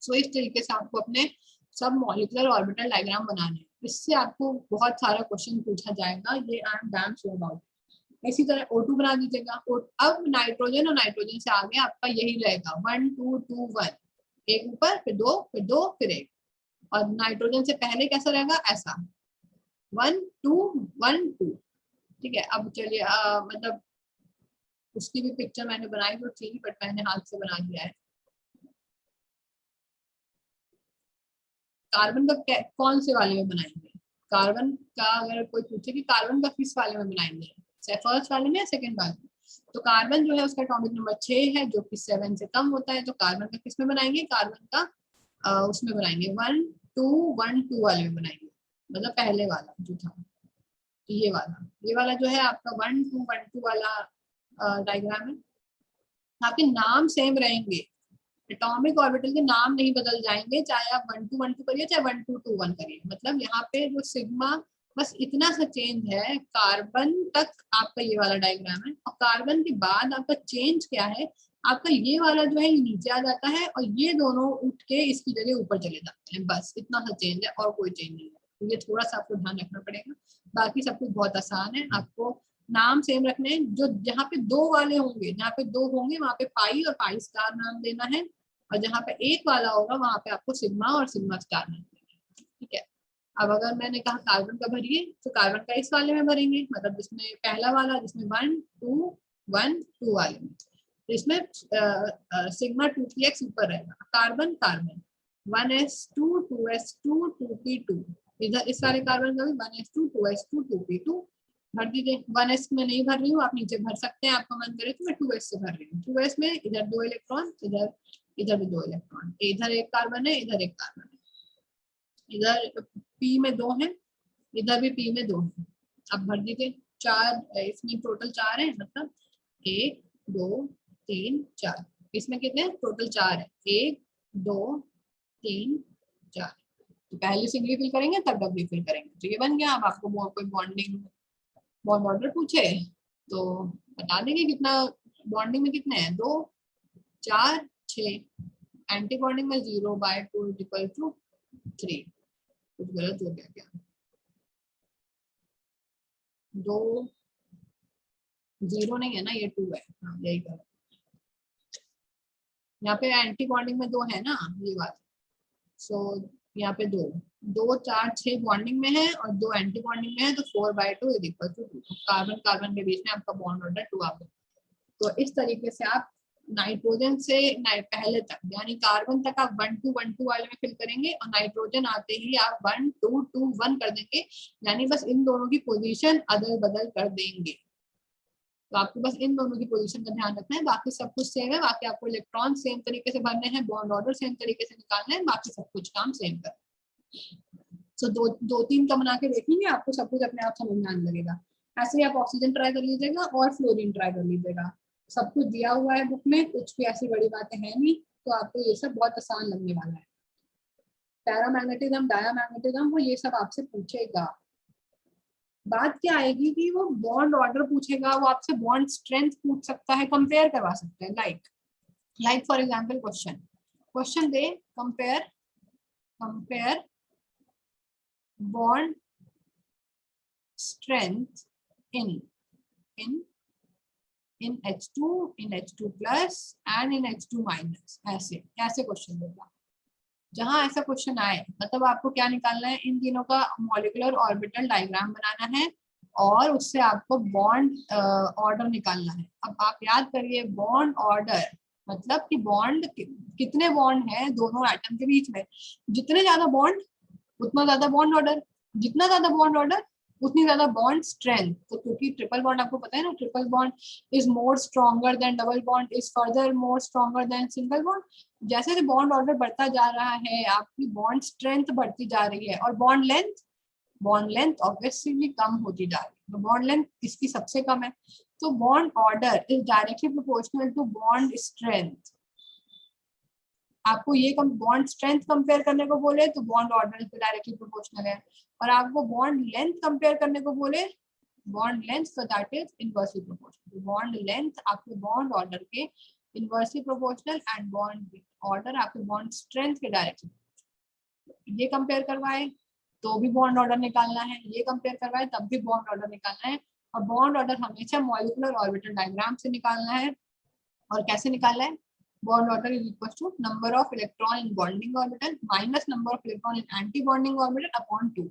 सो इस तरीके से आपको अपने सब मॉलिक्यूलर ऑर्बिटल डायग्राम बनाने हैं। इससे आपको बहुत सारा क्वेश्चन पूछा जाएगा, ये I am damn sure about. इसी तरह O2 बना दीजिएगा। अब नाइट्रोजन और नाइट्रोजन से आगे आपका यही रहेगा 1 2 2 1, एक ऊपर फिर 2 फिर 2 फिर 1। और नाइट्रोजन से पहले कैसा रहेगा? ऐसा 1 2 1 2। ठीक है, अब चलिए मतलब उसकी भी पिक्चर मैंने बनाई तो थी, बट मैंने हाथ से बना दिया है। कार्बन का कौन से वाले में बनाएंगे? कार्बन का अगर कोई पूछे कि कार्बन का किस वाले में बनाएंगे, फर्स्ट वाले में या सेकंड वाले में, तो कार्बन जो है उसका एटॉमिक नंबर 6 है, जो कि 7 से कम होता है। तो कार्बन का किस में बनाएंगे? कार्बन का उसमें बनाएंगे 1 2 1 2 वाले में बनाएंगे, मतलब पहले वाला जो था। तो ये वाला जो है आपका 1 2 1 2 वाला डायग्राम है। आपके नाम सेम रहेंगे, एटॉमिक ऑर्बिटल के नाम नहीं बदल जाएंगे, चाहे आप 1 2 1 2 करिए चाहे 1 2 2 1 करिए। मतलब यहाँ पे जो सिग्मा, बस इतना सा चेंज है। कार्बन तक आपका ये वाला डायग्राम है, और कार्बन के बाद आपका चेंज क्या है? आपका ये वाला जो है ये नीचे आ जाता है, और ये दोनों उठ के इसकी जगह ऊपर चले जाते हैं। बस इतना सा चेंज है, और कोई चेंज नहीं है। तो ये थोड़ा सा आपको ध्यान रखना पड़ेगा। बाकी सब कुछ बहुत आसान है। आपको नाम सेम रखने हैं। जो जहाँ पे 2 वाले होंगे, जहाँ पे 2 होंगे वहां पे पाई और पाई स्टार नाम देना है, और जहाँ पे 1 वाला होगा वहां पे आपको सिग्मा और सिग्मा स्टार नाम देना है। ठीक है, अब अगर मैंने कहा कार्बन का भरिए, तो कार्बन का इस वाले में भरेंगे, मतलब जिसमें पहला वाला, जिसमें 1 2 1 2 वाले में। तो इसमें सिग्मा 2px ऊपर रहेगा। Carbon carbon 1s2 2s2 2p2, इधर इस सारे कार्बन का भी 1s2 2s2 2p2 भर दीजिए। 1s में नहीं भर रही हूँ, आप नीचे भर सकते हैं, आपका मन करे तो। मैं 2s से भर रही हूँ। 2s में इधर 2 इलेक्ट्रॉन, इधर भी 2 इलेक्ट्रॉन, इधर एक कार्बन है, इधर एक कार्बन है। इधर p में 2 है, इधर भी p में 2 है। अब भर दीजिए। 4, इसमें टोटल 4 है, मतलब 1 2 3 4। इसमें कितने? टोटल 4 है, 1 2 3 4। तो पहले सिंगली फिल करेंगे तब डबली फिल करेंगे। तो ये बन गया। अब आपको कोई बॉन्ड ऑर्डर पूछे तो बता देंगे कितना बॉन्डिंग में कितने हैं, 2 4 6। एंटी बॉन्डिंग में 0/2 इक्वल टू 3। कुछ गलत हो गया क्या? 2 0 नहीं है ना, ये 2 है। हाँ यही कर, यहाँ पे एंटी बॉन्डिंग में 2 है ना, ये बात। सो यहाँ पे 2 2 4 6 बॉन्डिंग में है, और 2 एंटी बॉन्डिंग में है, तो 4/2 is equal to 2। Carbon carbon के बीच में आपका बॉन्ड ऑर्डर 2 आ गया। तो इस तरीके से आप नाइट्रोजन से पहले तक, यानी कार्बन तक आप 1 2 1 2 वाले में फिल करेंगे, और नाइट्रोजन आते ही आप 1 2 2 1 कर देंगे, यानी बस इन दोनों की पोजीशन अदल बदल कर देंगे। तो आपको बस इन दोनों की पोजीशन का ध्यान रखना है, बाकी सब कुछ सेम है। बाकी आपको इलेक्ट्रॉन सेम तरीके से भरने हैं, बॉन्ड ऑर्डर सेम तरीके से निकालना है, बाकी सब कुछ काम सेम कर। सो दो तीन का बना के देखेंगे, आपको सब कुछ अपने आप समझ में आने लगेगा। ऐसे ही आप ऑक्सीजन ट्राई कर लीजिएगा और फ्लोरीन ट्राई कर लीजिएगा। सब कुछ दिया हुआ है बुक में, कुछ भी ऐसी बड़ी बातें हैं नहीं, तो आपको ये सब बहुत आसान लगने वाला है। पैरामैग्नेटिज्म, डायामैग्नेटिज्म, वो ये सब आपसे पूछेगा। बात क्या आएगी कि वो बॉन्ड ऑर्डर पूछेगा, वो आपसे बॉन्ड स्ट्रेंथ पूछ सकता है, कंपेयर करवा सकते हैं। Like like for example question they compare bond strength in in in H2, in H2 plus and in H2 minus, ऐसे ऐसे क्वेश्चन देगा। जहां ऐसा क्वेश्चन आए मतलब आपको क्या निकालना है, इन तीनों का मॉलिक्यूलर ऑर्बिटल डायग्राम बनाना है और उससे आपको बॉन्ड ऑर्डर निकालना है। अब आप याद करिए बॉन्ड ऑर्डर मतलब कि बॉन्ड कितने बॉन्ड है दोनों एटम के बीच में, जितने ज्यादा बॉन्ड उतना ज्यादा बॉन्ड ऑर्डर, जितना ज्यादा बॉन्ड ऑर्डर उतनी ज्यादा बॉन्ड स्ट्रेंथ। तो क्योंकि ट्रिपल बॉन्ड आपको पता है ना, triple bond is more stronger than double bond, is further more stronger than single bond. जैसे जैसे बॉन्ड ऑर्डर बढ़ता जा रहा है आपकी बॉन्ड स्ट्रेंथ बढ़ती जा रही है और बॉन्ड लेंथ ऑब्वियसली कम होती जा रही है। तो बॉन्ड लेंथ इसकी सबसे कम है, तो bond order is directly proportional to bond strength. आपको ये बॉन्ड स्ट्रेंथ कंपेयर करने को बोले तो बॉन्ड ऑर्डर पे डायरेक्टली प्रोपोर्शनल है, और आपको बॉन्ड लेंथ कंपेयर करने को बोले bond length, so that is inversely proportional. Bond length आपके बॉन्ड ऑर्डर के inversely proportional and bond order आपके बॉन्ड स्ट्रेंथ के डायरेक्टली। ये कंपेयर करवाए तो भी बॉन्ड ऑर्डर निकालना है, ये कंपेयर करवाए तब भी बॉन्ड ऑर्डर निकालना है, और बॉन्ड ऑर्डर हमेशा मॉलिक्यूलर ऑर्बिटल डायग्राम से निकालना है। और कैसे निकालना है, bond order is equal to number of electron in bonding orbital minus number of electron in anti-bonding orbital upon 2।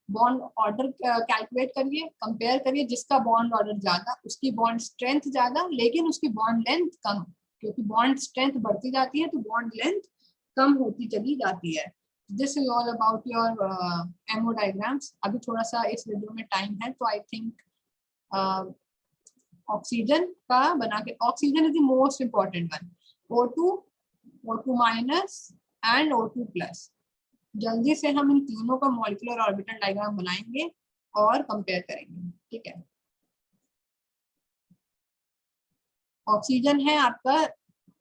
Bond order calculate करिए, कंपेयर करिए, जिसका बॉन्ड ऑर्डर ज्यादा उसकी बॉन्ड स्ट्रेंथ ज्यादा लेकिन उसकी बॉन्ड लेंथ कम, क्योंकि बॉन्ड स्ट्रेंथ बढ़ती जाती है तो बॉन्ड लेंथ कम होती चली जाती है। This is all about your MO diagrams. अभी थोड़ा सा इस वीडियो में टाइम है तो आई थिंक ऑक्सीजन का बना के, oxygen is the most important one, O2 minus and O2 plus. जल्दी से हम इन तीनों का मॉलिक्यूलर ऑर्बिटल डायग्राम बनाएंगे और कंपेयर करेंगे, ठीक है। ऑक्सीजन है आपका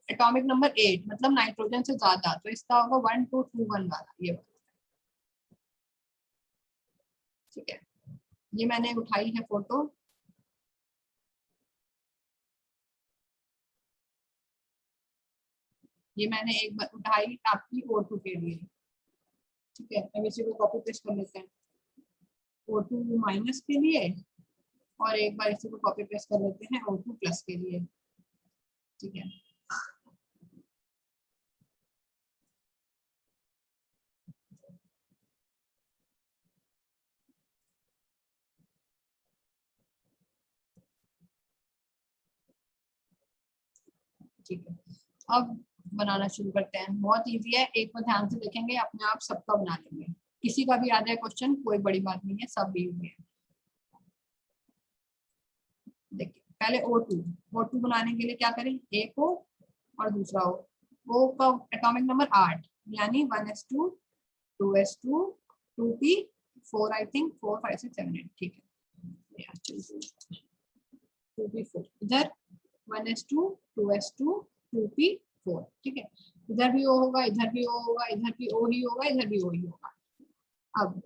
एटॉमिक नंबर 8 मतलब नाइट्रोजन से ज्यादा, तो इसका होगा 1221 वाला ये वाला, ठीक है। ये मैंने उठाई है फोटो, ये मैंने एक बार उठाई आपकी O2 के लिए, ठीक है। अब इसी को कॉपी पेस्ट कर लेते हैं O2 माइनस के लिए, और एक बार इसी को कॉपी पेस्ट कर लेते हैं O2 प्लस के लिए, ठीक है। ठीक है, अब बनाना शुरू करते हैं। बहुत इजी है, एक बार ध्यान से देखेंगे अपने आप सबका बना लेंगे। किसी का भी आ जाए क्वेश्चन कोई बड़ी बात नहीं है, सब इजी है। देखिए पहले O2 बनाने के लिए क्या करें, एक O और दूसरा O का एटॉमिक नंबर 8 यानी 1s2 2s2 2p 4 I think 4 5 6 7 8, ठीक है। 2p4 इधर 1s2 2s2 2p4, ठीक है। इधर भी O होगा, इधर भी O होगा, इधर भी O ही होगा, इधर भी O ही होगा। अब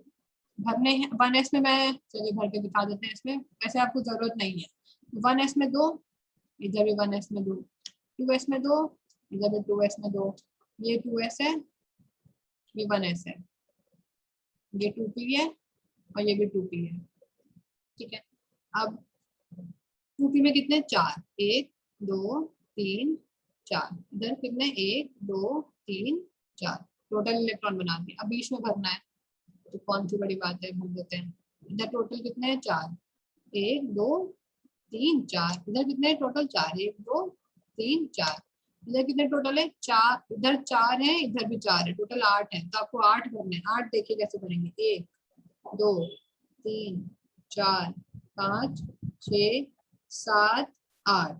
भरने हैं 1s में, मैं चलिए भर के दिखा देते हैं, इसमें वैसे आपको जरूरत नहीं है। 1s में 2, इधर भी 1s में 2, 2s में 2, इधर भी 2s में 2, ये 2s है, ये 1s है, ये 2p है और ये भी 2p है, ठीक है। अब 2p में कितने, 4, 1 2 3 4, इधर कितने 1 2 3 4, टोटल इलेक्ट्रॉन बना दिए। अब बीच में भरना है तो कौन सी बड़ी बात है, भर देते हैं। इधर टोटल कितने हैं, 4, 1 2 3 4, इधर कितने टोटल 4, 1 2 3 4, इधर कितने टोटल है 4, इधर 4 है इधर भी 4 है, टोटल 8 है। तो आपको 8 भरने हैं। 8 देखिए कैसे भरेंगे, 1 2 3 4 5 6 7 8,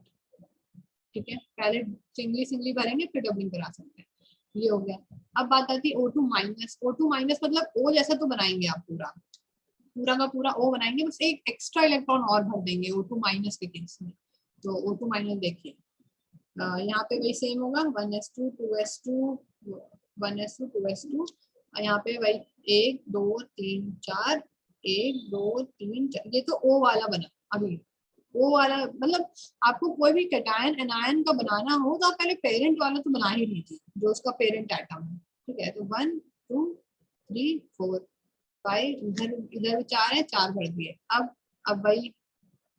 ठीक है। पहले सिंगली भरेंगे फिर डबलिंग करा सकते हैं, ये हो गया। अब बात आती है O2 माइनस। O2 माइनस मतलब O जैसा तो बनाएंगे आप, पूरा का पूरा O बनाएंगे, बस एक एक्स्ट्रा इलेक्ट्रॉन और भर देंगे O2 माइनस के केस में। तो O2 माइनस देखिए यहाँ पे वही सेम होगा, 1s2 2s2 1s2 2s2, और यहाँ पे वही 1 2 3 4 1 2 3 4, ये तो O वाला बना। अभी O वाला मतलब आपको कोई भी कैटायन एनायन का बनाना हो तो आप पहले पेरेंट वाला तो बना ही लीजिए जो उसका पेरेंट एटम है, ठीक है। तो 1 2 3 4 5, इधर इधर 4 है, 4 भर दिए। अब वही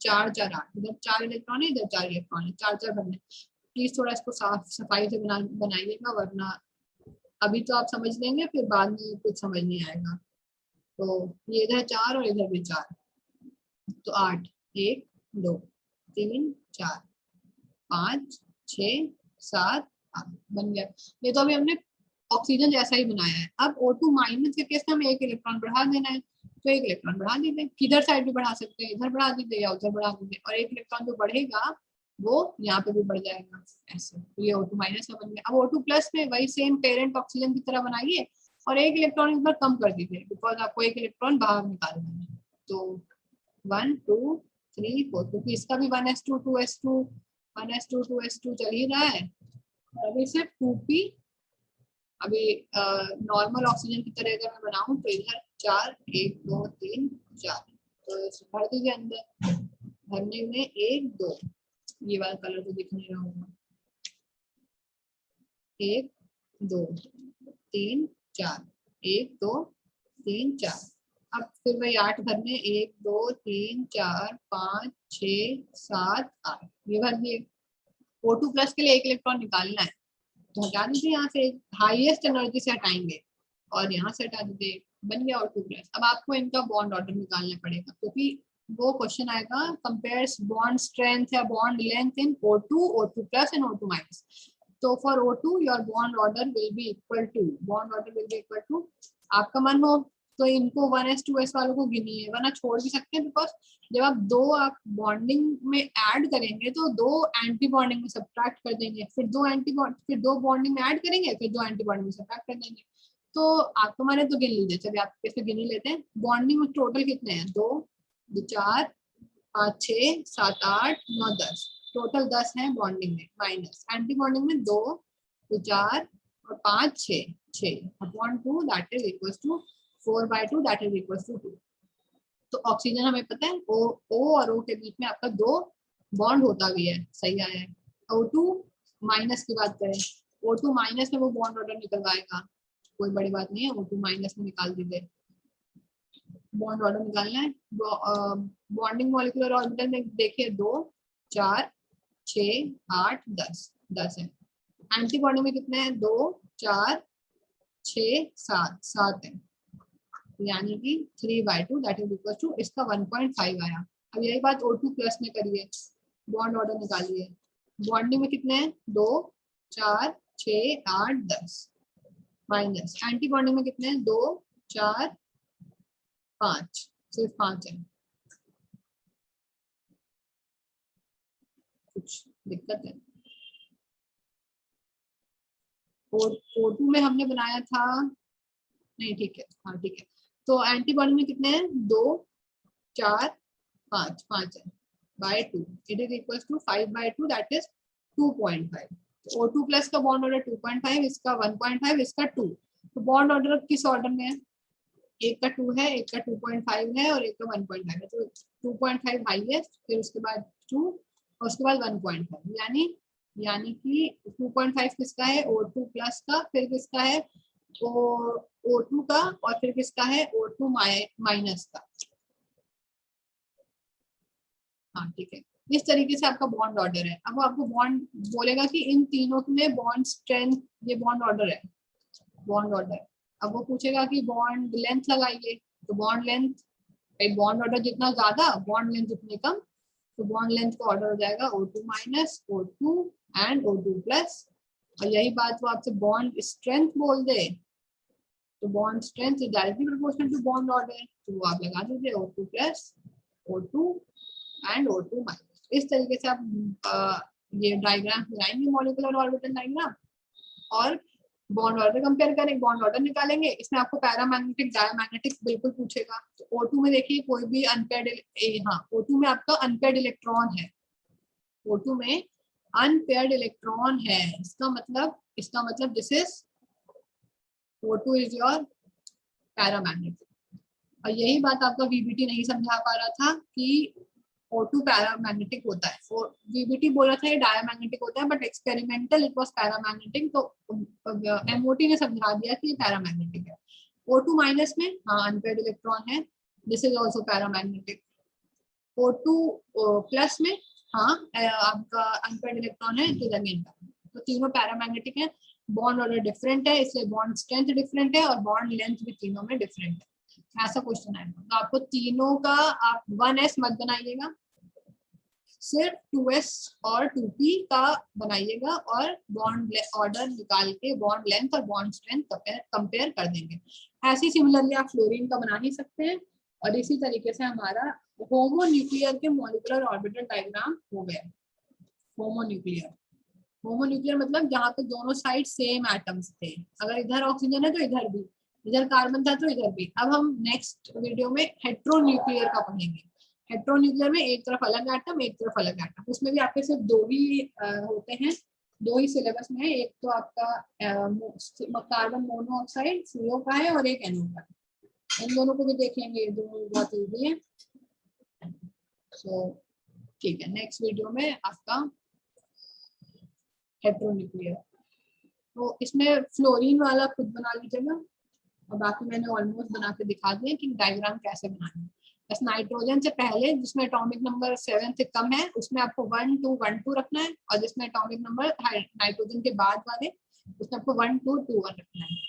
4 4 8, इधर 4 इलेक्ट्रॉन है, इधर 4 इलेक्ट्रॉन है, 4 4 भरने। प्लीज थोड़ा इसको साफ सफाई से बनाइएगा, वरना अभी तो आप समझ लेंगे फिर बाद में कुछ समझ नहीं आएगा। तो ये इधर 4 और इधर भी 4, तो 8, 1 2 3 4 5 6 7 8 बन गया। ये तो अभी हमने ऑक्सीजन जैसा ही बनाया है। अब O2 माइनस के केस में हमें 1 इलेक्ट्रॉन बढ़ा देना है, तो 1 इलेक्ट्रॉन बढ़ा दीजिए। किधर साइड भी बढ़ा सकते हैं, इधर बढ़ा दीजिए या उधर बढ़ा दीजिए, और 1 इलेक्ट्रॉन जो बढ़ेगा वो यहाँ पे भी बढ़ जाएगा ऐसे। तो ये O2 माइनस का बन गया। अब O2 प्लस में वही सेम पेरेंट ऑक्सीजन की तरह बनाइए और 1 इलेक्ट्रॉन इस बार कम कर दीजिए, बिकॉज आपको 1 इलेक्ट्रॉन बाहर निकालना है। तो 1 2 3 4, क्योंकि इसका भी 1s2 2s2 1s2 2s2 चल ही रहा है। अभी सिर्फ 2p, अभी नॉर्मल ऑक्सीजन की तरह अगर मैं बनाऊं तो इधर 4 1 2 3 4, तो भर दीजिए अंदर। भरने में 1 2, ये वाला कलर तो दिख नहीं रहा होगा, 1 2 3 4 1 2 3 4। अब फिर वही 8 भरने, 1 2 3 4 5 6 7 8, ये भर दिए। O2 प्लस के लिए 1 इलेक्ट्रॉन निकालना है, तो हटा दीजिए यहाँ से, हाईएस्ट एनर्जी से हटाएंगे और यहाँ से हटा दीजिए, बन गया O2 प्लस। अब आपको इनका बॉन्ड ऑर्डर निकालना पड़ेगा, क्योंकि वो क्वेश्चन आएगा कंपेयर्स बॉन्ड स्ट्रेंथ या bond length in O2 O2 plus and O2 minus. तो for O2 your bond order will be equal to, bond order will be equal to, आपका मन हो तो इनको 1s 2s वालों को गिनिए, वरना छोड़ भी सकते हैं, बिकॉज जब आप दो आप बॉन्डिंग में ऐड करेंगे तो 2 एंटी बॉन्डिंग में सब्ट्रैक्ट कर देंगे, फिर 2 एंटी फिर 2 बॉन्डिंग में ऐड करेंगे, फिर 2 एंटी बॉन्डिंग में सब्ट्रैक्ट कर देंगे। तो आपको मैंने तो गिन लीजिए, चलिए आप कैसे गिन ही लेते हैं। बॉन्डिंग में टोटल कितने हैं, 2 2 4 5 6 7 8 9 10, टोटल 10 है बॉन्डिंग में, माइनस एंटी बॉन्डिंग में 2 2 4 और 5 6 6 upon 2 that is equal to 4/2 that is equal to 2। तो ऑक्सीजन हमें पता है O और O के बीच में आपका 2 बॉन्ड होता भी है, सही आया है। O2 माइनस की बात करें, O2 माइनस में वो बॉन्ड ऑर्डर निकलवाएगा, कोई बड़ी बात नहीं है, O2 माइनस में निकाल दीजिए। बॉन्ड ऑर्डर निकालना है, बॉन्डिंग मॉलिक्यूलर ऑर्बिटल में देखिए 2 4 6 8 10 है। एंटी बॉन्डिंग में कितने हैं, 2 4 6 7 7 है, यानी कि 3/2 दैट इज इक्वल टू, इसका 1.5 आया। अब यही बात O2 प्लस में करिए, बॉन्ड ऑर्डर निकालिए। बॉन्डिंग में कितने हैं, 2 4 6 8 10, माइनस एंटी बॉन्डिंग में कितने हैं, 2 4 5, सिर्फ 5 है। कुछ दिक्कत है, O2 में हमने बनाया था, नहीं ठीक है, हाँ ठीक है। तो एंटी बॉन्डिंग में कितने हैं, 2 4 5 5 है, by 2 it is equal to 5/2 that is 2.5। O2 plus का बॉन्ड ऑर्डर 2.5, इसका 1.5, इसका 2। तो बॉन्ड ऑर्डर किस ऑर्डर में है, एक का 2 है, एक का 2.5 है और एक का 1.5 है। तो 2.5 हाईएस्ट, फिर उसके बाद 2 और उसके बाद 1.5, यानी कि 2.5 किसका है, O2 प्लस का, फिर किसका है O2 का, और फिर किसका है O2 माइनस का। हाँ ठीक है, इस तरीके से आपका बॉन्ड ऑर्डर है। अब वो आपको बॉन्ड बोलेगा कि इन तीनों में बॉन्ड स्ट्रेंथ, ये बॉन्ड ऑर्डर है, बॉन्ड ऑर्डर। अब वो पूछेगा कि बॉन्ड लेंथ लगाइए, तो बॉन्ड लेंथ, बॉन्ड ऑर्डर जितना ज्यादा बॉन्ड लेंथ उतनी कम, तो बॉन्ड लेंथ का ऑर्डर हो जाएगा O2 minus O2 and O2 plus. और यही बात वो आपसे बॉन्ड स्ट्रेंथ बोल दे, तो bond strength is directly proportional to bond order, तो वो आप लगा दीजिए O2 plus O2 and O2 minus. इस तरीके से आप ये डायग्राम बनाएंगे, मॉलिक्यूलर ऑर्बिटल डायग्राम, और बॉन्ड ऑर्डर कंपेयर करेंगे, बॉन्ड ऑर्डर निकालेंगे। इसमें आपको पैरामैग्नेटिक डायमैग्नेटिक बिल्कुल पूछेगा। तो O2 में देखिए कोई भी अनपेयर्ड, हाँ O2 में आपका अनपेयर्ड इलेक्ट्रॉन है, O2 में अनपेयर्ड इलेक्ट्रॉन है, इसका मतलब this is O2 is your paramagnetic. और यही बात आपका VBT नहीं समझा पा रहा था कि O2 पैरामैग्नेटिक होता है, और VBT बोला था ये डायमैग्नेटिक होता है, but experimental it was paramagnetic, तो MOT ने समझा दिया कि ये पैरामैग्नेटिक है। O2 माइनस में हाँ अनपेयर्ड इलेक्ट्रॉन है, this is also paramagnetic. O2 plus में हाँ आपका अनपेयर्ड इलेक्ट्रॉन है, तो अगेन तो तीनों पैरामैग्नेटिक है। बॉन्ड ऑर्डर डिफरेंट है, इसलिए बॉन्ड स्ट्रेंथ डिफरेंट है, और बॉन्ड लेंथ भी तीनों में डिफरेंट है। ऐसा क्वेश्चन आएगा, तो आपको तीनों का आप 1s मत बनाइएगा, सिर्फ 2s और 2p का बनाइएगा, और बॉन्ड ऑर्डर निकाल के बॉन्ड लेंथ और बॉन्ड स्ट्रेंथ कंपेयर कर देंगे। ऐसी सिमिलरली आप फ्लोरीन का बना ही सकते हैं। और इसी तरीके से हमारा होमोन्यूक्लियर के मॉलिक्यूलर ऑर्बिटल डायग्राम हो गया। होमोन्यूक्लियर, होमोन्यूक्लियर मतलब जहाँ पे दोनों साइड सेम एटम्स थे, अगर इधर ऑक्सीजन है तो इधर भी, इधर कार्बन था तो इधर भी। अब हम नेक्स्ट वीडियो में हेट्रोन्यूक्लियर का पढ़ेंगे। हेट्रोन्यूक्लियर में एक तरफ अलग एटम, एक तरफ अलग एटम, उसमें भी आपके सिर्फ दो ही होते हैं, दो ही सिलेबस में है। एक तो आपका कार्बन मोनोऑक्साइड CO का है, और एक NO का है। इन दोनों को भी देखेंगे, ये दोनों बहुत इजी है। सो ठीक है, नेक्स्ट वीडियो में आपका हेट्रोन्यूक्लियर। तो इसमें फ्लोरीन वाला खुद बना लीजिएगा, और बाकी मैंने ऑलमोस्ट बना के दिखा दिया कि डायग्राम कैसे बनाना है। बस नाइट्रोजन से पहले जिसमें एटॉमिक नंबर 7 से कम है उसमें आपको 1 2 1 2 रखना है, और जिसमें एटॉमिक नंबर नाइट्रोजन के बाद वाले उसमें आपको 1 2 2 1 रखना है।